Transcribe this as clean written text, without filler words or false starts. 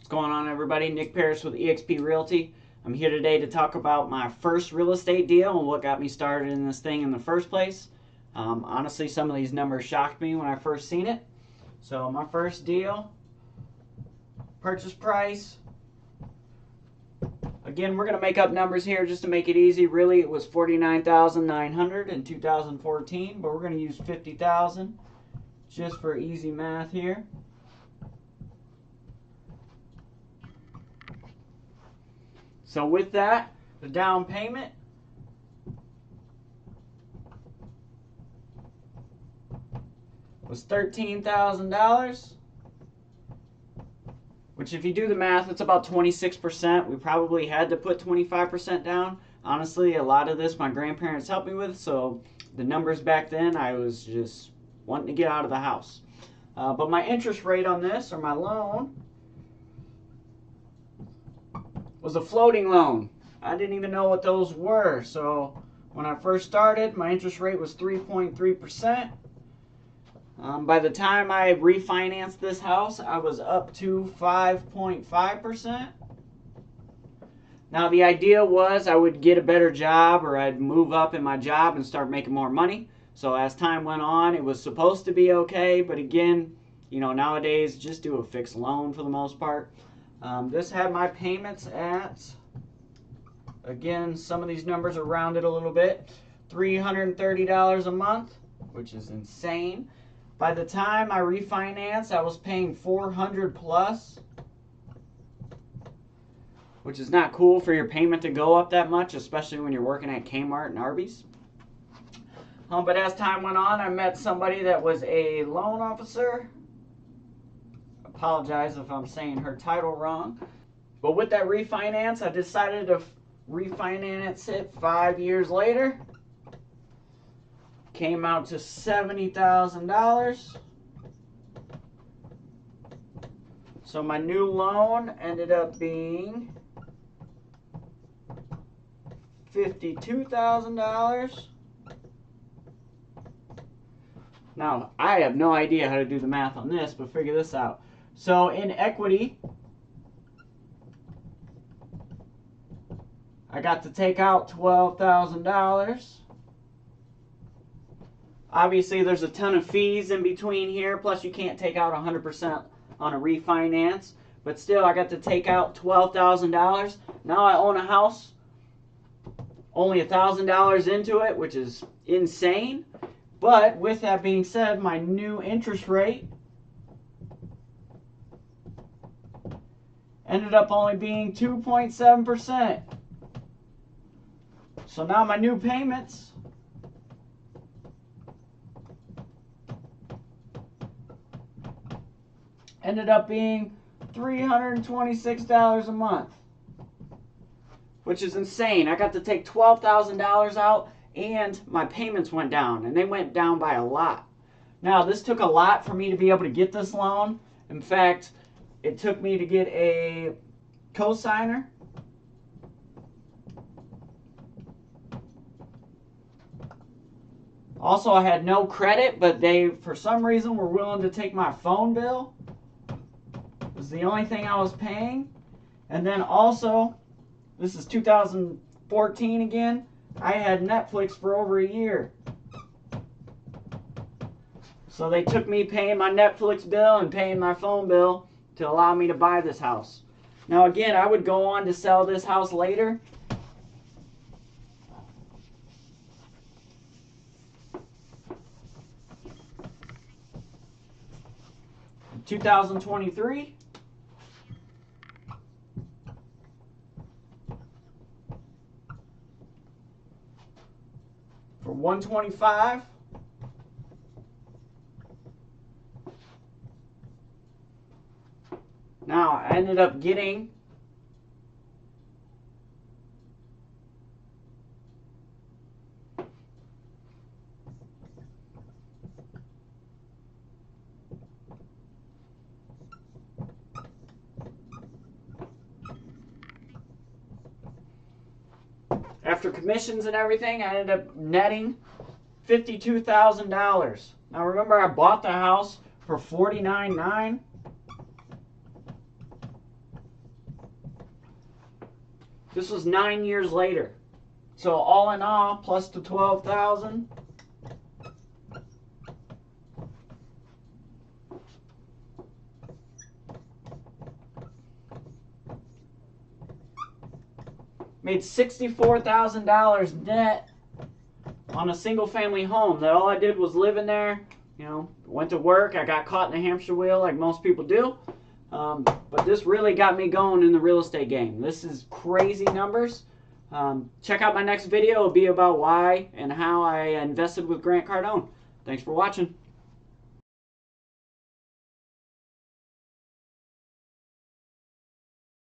What's going on, everybody? Nick Paris with eXp Realty. I'm here today to talk about my first real estate deal and what got me started in this thing in the first place. Honestly, some of these numbers shocked me when I first seen it. So my first deal, purchase price. Again, we're going to make up numbers here just to make it easy. Really, it was $49,900 in 2014, but we're going to use $50,000 just for easy math here. So with that, the down payment was $13,000, which if you do the math, it's about 26%. We probably had to put 25% down. Honestly, a lot of this my grandparents helped me with, so the numbers back then, I was just wanting to get out of the house. But my interest rate on this, or my loan, was a floating loan. I didn't even know what those were. So when I first started, my interest rate was 3.3%. By the time I refinanced this house, I was up to 5.5%. Now the idea was I would get a better job, or I'd move up in my job and start making more money. So as time went on, it was supposed to be okay, but again, you know, nowadays just do a fixed loan for the most part. This had my payments at, again, some of these numbers are rounded a little bit, $330 a month, which is insane. By the time I refinanced, I was paying $400 plus, which is not cool for your payment to go up that much, especially when you're working at Kmart and Arby's. But as time went on, I met somebody that was a loan officer. Apologize if I'm saying her title wrong. But with that refinance, I decided to refinance it 5 years later. Came out to $70,000. So my new loan ended up being $52,000. Now, I have no idea how to do the math on this, but figure this out. So in equity, I got to take out $12,000. Obviously, there's a ton of fees in between here, plus you can't take out 100% on a refinance. But still, I got to take out $12,000. Now I own a house, only $1,000 into it, which is insane. But with that being said, my new interest rate ended up only being 2.7%. So now my new payments ended up being $326 a month, which is insane. I got to take $12,000 out, and my payments went down, and they went down by a lot. Now, this took a lot for me to be able to get this loan. In fact, it took me to get a cosigner. Also, I had no credit, but they, for some reason, were willing to take my phone bill. It was the only thing I was paying. And then also, this is 2014 again, I had Netflix for over a year. So they took me paying my Netflix bill and paying my phone bill to allow me to buy this house. Now again, I would go on to sell this house later. In 2023, for $125. Now, I ended up getting after commissions and everything, I ended up netting $52,000. Now remember, I bought the house for $49,900. This was 9 years later. So all in all, plus the 12,000. Made $64,000 net on a single family home that all I did was live in there, you know, went to work. I got caught in the hamster wheel like most people do. But this really got me going in the real estate game. This is crazy numbers. Check out my next video. It'll be about why and how I invested with Grant Cardone. Thanks for watching.